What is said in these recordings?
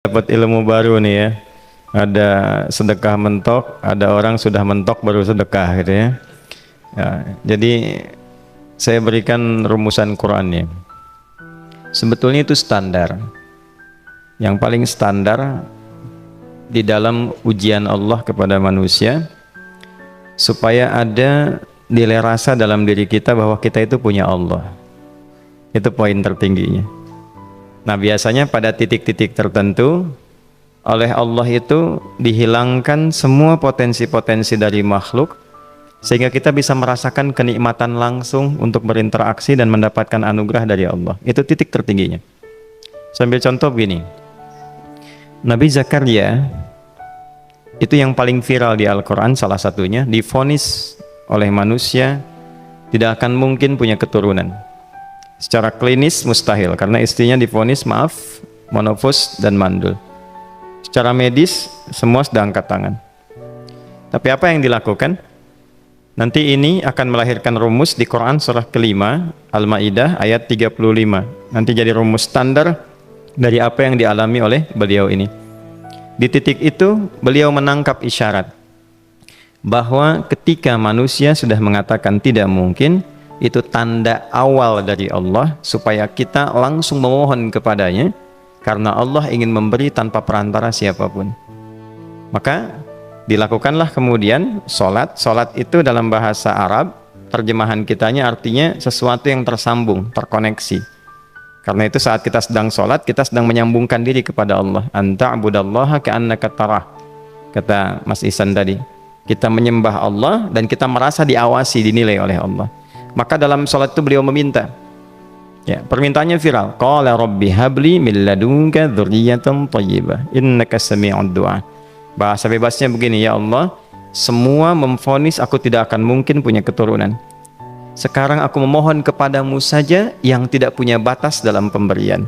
Dapat ilmu baru nih ya. Ada sedekah mentok, ada orang sudah mentok baru sedekah gitu ya. Ya, jadi saya berikan rumusan Qur'annya. Sebetulnya itu standar. Yang paling standar di dalam ujian Allah kepada manusia supaya ada nilai rasa dalam diri kita bahwa kita itu punya Allah. Itu poin tertingginya. Nah, biasanya pada titik-titik tertentu oleh Allah itu dihilangkan semua potensi-potensi dari makhluk sehingga kita bisa merasakan kenikmatan langsung untuk berinteraksi dan mendapatkan anugerah dari Allah. Itu titik tertingginya. Sambil contoh begini. Nabi Zakaria itu yang paling viral di Al-Quran, salah satunya divonis oleh manusia tidak akan mungkin punya keturunan. Secara klinis mustahil karena istrinya divonis monofus dan mandul. Secara medis semua sudah angkat tangan. Tapi apa yang dilakukan? Nanti ini akan melahirkan rumus di Quran surah kelima Al-Maidah ayat 35. Nanti jadi rumus standar dari apa yang dialami oleh beliau ini. Di titik itu beliau menangkap isyarat bahwa ketika manusia sudah mengatakan tidak mungkin, itu tanda awal dari Allah supaya kita langsung memohon kepadanya karena Allah ingin memberi tanpa perantara siapapun. Maka dilakukanlah kemudian sholat. Sholat itu dalam bahasa Arab terjemahan kitanya artinya sesuatu yang tersambung, terkoneksi. Karena itu saat kita sedang sholat, kita sedang menyambungkan diri kepada Allah. Anta'budallaha ka'annaka tarah, kata Mas Ihsan tadi. Kita menyembah Allah dan kita merasa diawasi, dinilai oleh Allah. Maka dalam sholat itu beliau meminta, ya, permintaannya viral. Qala rabbi habli min ladunka dzurriyyatan thayyibah innaka sami'ud du'a. Bahasa bebasnya begini, ya Allah, semua memvonis aku tidak akan mungkin punya keturunan. Sekarang aku memohon kepadamu saja yang tidak punya batas dalam pemberian.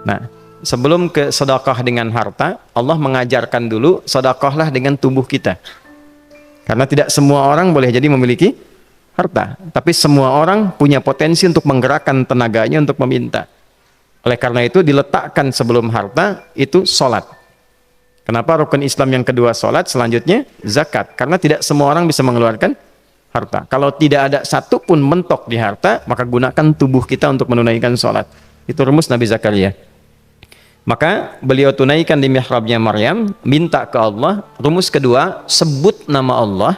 Nah, sebelum ke sedekah dengan harta, Allah mengajarkan dulu sedekahlah dengan tubuh kita. Karena tidak semua orang boleh jadi memiliki harta, tapi semua orang punya potensi untuk menggerakkan tenaganya untuk meminta. Oleh karena itu diletakkan sebelum harta itu sholat. Kenapa rukun Islam yang kedua sholat, selanjutnya zakat? Karena tidak semua orang bisa mengeluarkan harta. Kalau tidak ada satu pun mentok di harta, maka gunakan tubuh kita untuk menunaikan sholat. Itu rumus Nabi Zakaria. Maka beliau tunaikan di mihrabnya Maryam, minta ke Allah. Rumus kedua, sebut nama Allah,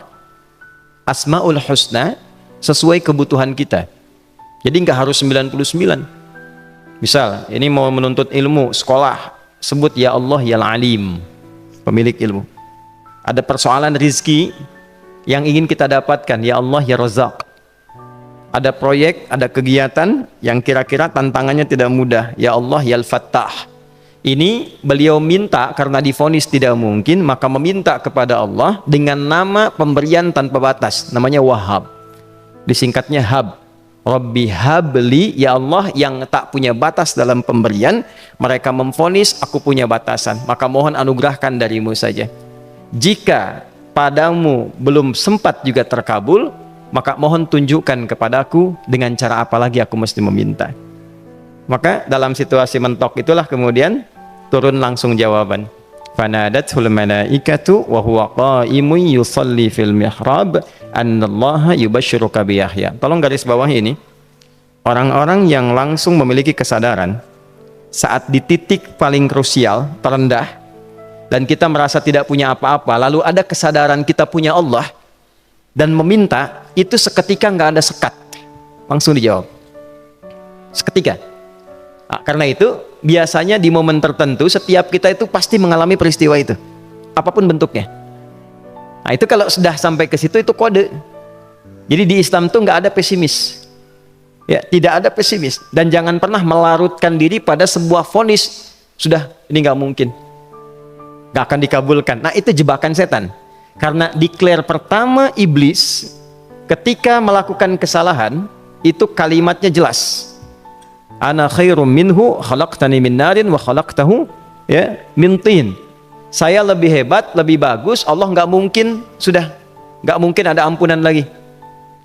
Asmaul Husna, sesuai kebutuhan kita. Jadi nggak harus 99. Misal ini mau menuntut ilmu, sekolah, sebut ya Allah ya Alim, pemilik ilmu. Ada persoalan rizki yang ingin kita dapatkan, ya Allah ya Razak. Ada proyek, ada kegiatan yang kira-kira tantangannya tidak mudah, ya Allah ya Al-Fattah. Ini beliau minta karena divonis tidak mungkin, maka meminta kepada Allah dengan nama pemberian tanpa batas, namanya Wahhab. Disingkatnya Hab. Rabbi habli, ya Allah yang tak punya batas dalam pemberian. Mereka memvonis aku punya batasan, maka mohon anugerahkan darimu saja. Jika padamu belum sempat juga terkabul, maka mohon tunjukkan kepadaku dengan cara apa lagi aku mesti meminta. Maka dalam situasi mentok itulah kemudian turun langsung jawaban. Fanadathul malaikatu wa huwa qa'imun yusalli fil mihrab annallaha yubashshiruka bi Yahya. Tolong garis bawah ini. Orang-orang yang langsung memiliki kesadaran saat di titik paling krusial, terendah, dan kita merasa tidak punya apa-apa, lalu ada kesadaran kita punya Allah dan meminta, itu seketika nggak ada sekat, langsung dijawab seketika. Nah, karena itu biasanya di momen tertentu setiap kita itu pasti mengalami peristiwa itu, apapun bentuknya. Nah, itu kalau sudah sampai ke situ itu kode. Jadi di Islam tuh nggak ada pesimis, ya, tidak ada pesimis, dan jangan pernah melarutkan diri pada sebuah vonis sudah ini nggak mungkin, nggak akan dikabulkan. Nah, itu jebakan setan. Karena declare pertama iblis ketika melakukan kesalahan itu kalimatnya jelas. Ana khairum minhu khalaqtani min narin wa khalaqtahu ya min tin. Saya lebih hebat, lebih bagus. Allah nggak mungkin, sudah nggak mungkin ada ampunan lagi.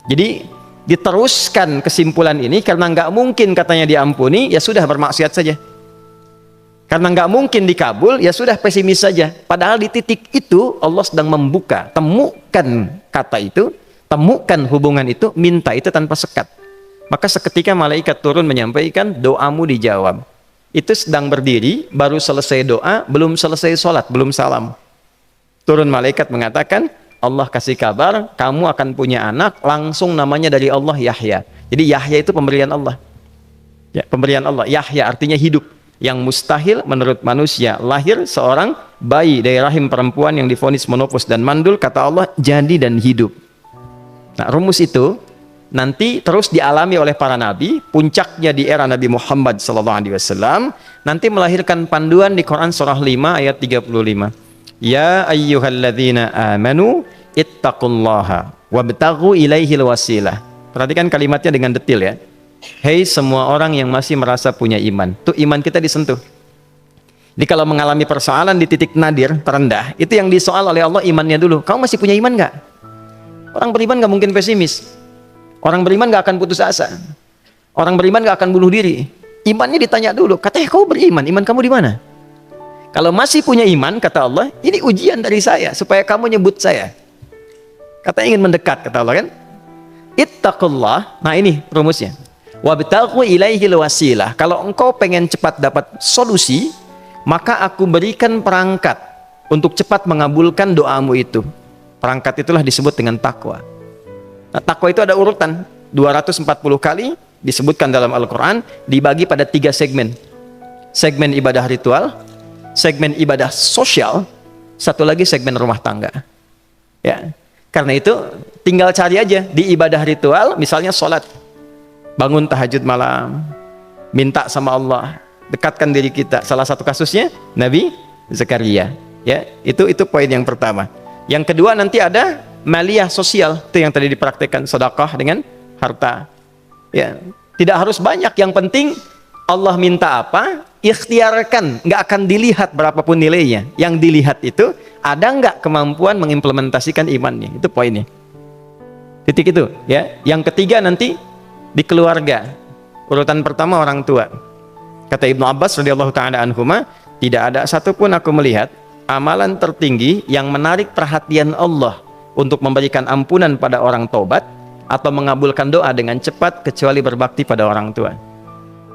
Jadi diteruskan kesimpulan ini karena nggak mungkin katanya diampuni, ya sudah bermaksiat saja. Karena nggak mungkin dikabul, ya sudah pesimis saja. Padahal di titik itu Allah sedang membuka. Temukan kata itu, temukan hubungan itu, minta itu tanpa sekat. Maka seketika malaikat turun menyampaikan, doamu dijawab. Itu sedang berdiri, baru selesai doa, belum selesai sholat, belum salam. Turun malaikat mengatakan, Allah kasih kabar, kamu akan punya anak, langsung namanya dari Allah Yahya. Jadi Yahya itu pemberian Allah. Ya, pemberian Allah. Yahya artinya hidup. Yang mustahil menurut manusia, lahir seorang bayi dari rahim perempuan yang divonis menopause dan mandul, kata Allah jadi dan hidup. Nah, rumus itu nanti terus dialami oleh para nabi, puncaknya di era Nabi Muhammad SAW, nanti melahirkan panduan di Quran surah 5 ayat 35. Ya ayyuhalladzina amanu ittaqullaha wabtaghu ilaihil wasilah. Perhatikan kalimatnya dengan detail ya. Hei semua orang yang masih merasa punya iman, tuh iman kita disentuh. Jadi kalau mengalami persoalan di titik nadir, terendah, itu yang disoal oleh Allah imannya dulu. Kamu masih punya iman nggak? Orang beriman nggak mungkin pesimis. Orang beriman nggak akan putus asa. Orang beriman nggak akan bunuh diri. Imannya ditanya dulu. Katanya kau beriman, iman kamu di mana? Kalau masih punya iman, kata Allah, ini ujian dari saya supaya kamu nyebut saya. Katanya ingin mendekat, kata Allah kan? Ittaqullah. Nah ini rumusnya. Wabtaghu ilaihil wasilah. Kalau engkau pengen cepat dapat solusi, maka aku berikan perangkat untuk cepat mengabulkan doamu itu. Perangkat itulah disebut dengan takwa. Nah, takwa itu ada urutan 240 kali disebutkan dalam Al-Quran, dibagi pada 3 segmen. Segmen ibadah ritual, segmen ibadah sosial, satu lagi segmen rumah tangga. Ya, karena itu tinggal cari aja di ibadah ritual, misalnya sholat. Bangun tahajud malam, minta sama Allah, dekatkan diri kita. Salah satu kasusnya Nabi Zakaria. Ya, itu poin yang pertama. Yang kedua nanti ada maliyah sosial, itu yang tadi dipraktekkan, sedekah dengan harta. Ya, tidak harus banyak, yang penting Allah minta apa, ikhtiarkan, nggak akan dilihat berapapun nilainya. Yang dilihat itu ada nggak kemampuan mengimplementasikan imannya, itu poinnya. Titik itu. Ya, yang ketiga nanti di keluarga. Urutan pertama orang tua. Kata Ibnu Abbas radhiyallahu taala anhuma, tidak ada satupun aku melihat amalan tertinggi yang menarik perhatian Allah untuk memberikan ampunan pada orang taubat atau mengabulkan doa dengan cepat kecuali berbakti pada orang tua.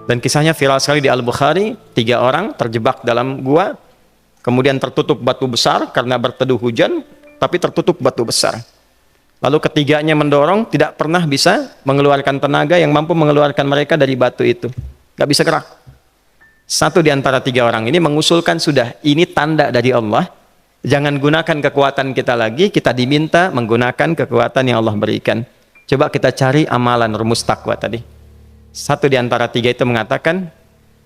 Dan kisahnya viral sekali di Al-Bukhari, 3 orang terjebak dalam gua, kemudian tertutup batu besar karena berteduh hujan, tapi tertutup batu besar. Lalu ketiganya mendorong, tidak pernah bisa mengeluarkan tenaga yang mampu mengeluarkan mereka dari batu itu. Gak bisa gerak. Satu di antara 3 orang ini mengusulkan, sudah, ini tanda dari Allah. Jangan gunakan kekuatan kita lagi, kita diminta menggunakan kekuatan yang Allah berikan. Coba kita cari amalan rumus takwa tadi. Satu di antara 3 itu mengatakan,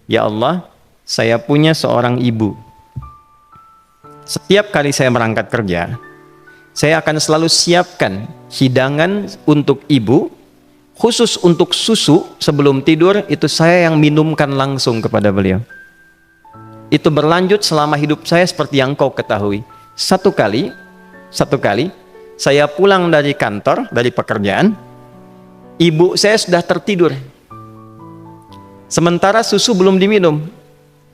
ya Allah, saya punya seorang ibu. Setiap kali saya berangkat kerja, saya akan selalu siapkan hidangan untuk ibu, khusus untuk susu sebelum tidur, itu saya yang minumkan langsung kepada beliau. Itu berlanjut selama hidup saya seperti yang kau ketahui. Satu kali, saya pulang dari kantor, dari pekerjaan, ibu saya sudah tertidur. Sementara susu belum diminum.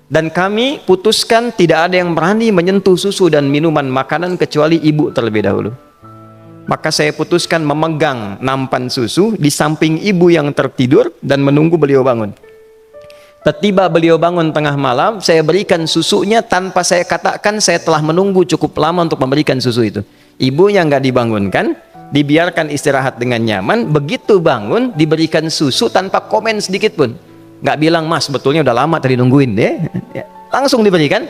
Dan kami putuskan tidak ada yang berani menyentuh susu dan minuman makanan kecuali ibu terlebih dahulu. Maka saya putuskan memegang nampan susu di samping ibu yang tertidur dan menunggu beliau bangun. Tiba beliau bangun tengah malam, saya berikan susunya tanpa saya katakan saya telah menunggu cukup lama untuk memberikan susu itu. Ibunya nggak dibangunkan, dibiarkan istirahat dengan nyaman. Begitu bangun, diberikan susu tanpa komen sedikit pun. Nggak bilang, mas betulnya udah lama tadi nungguin deh. Langsung diberikan.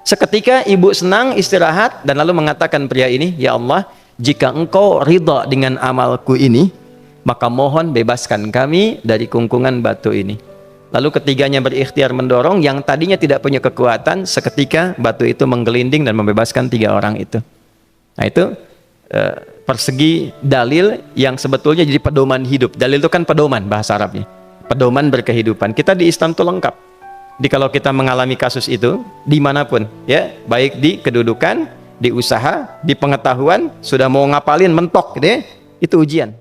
Seketika ibu senang istirahat dan lalu mengatakan pria ini, ya Allah, jika engkau ridha dengan amalku ini, maka mohon bebaskan kami dari kungkungan batu ini. Lalu ketiganya berikhtiar mendorong, yang tadinya tidak punya kekuatan, seketika batu itu menggelinding dan membebaskan 3 orang itu. Nah itu persegi dalil yang sebetulnya jadi pedoman hidup. Dalil itu kan pedoman bahasa Arabnya, pedoman berkehidupan. Kita di Islam itu lengkap. Jadi kalau kita mengalami kasus itu dimanapun, ya, baik di kedudukan, di usaha, di pengetahuan, sudah mau ngapalin mentok gitu ya, itu ujian.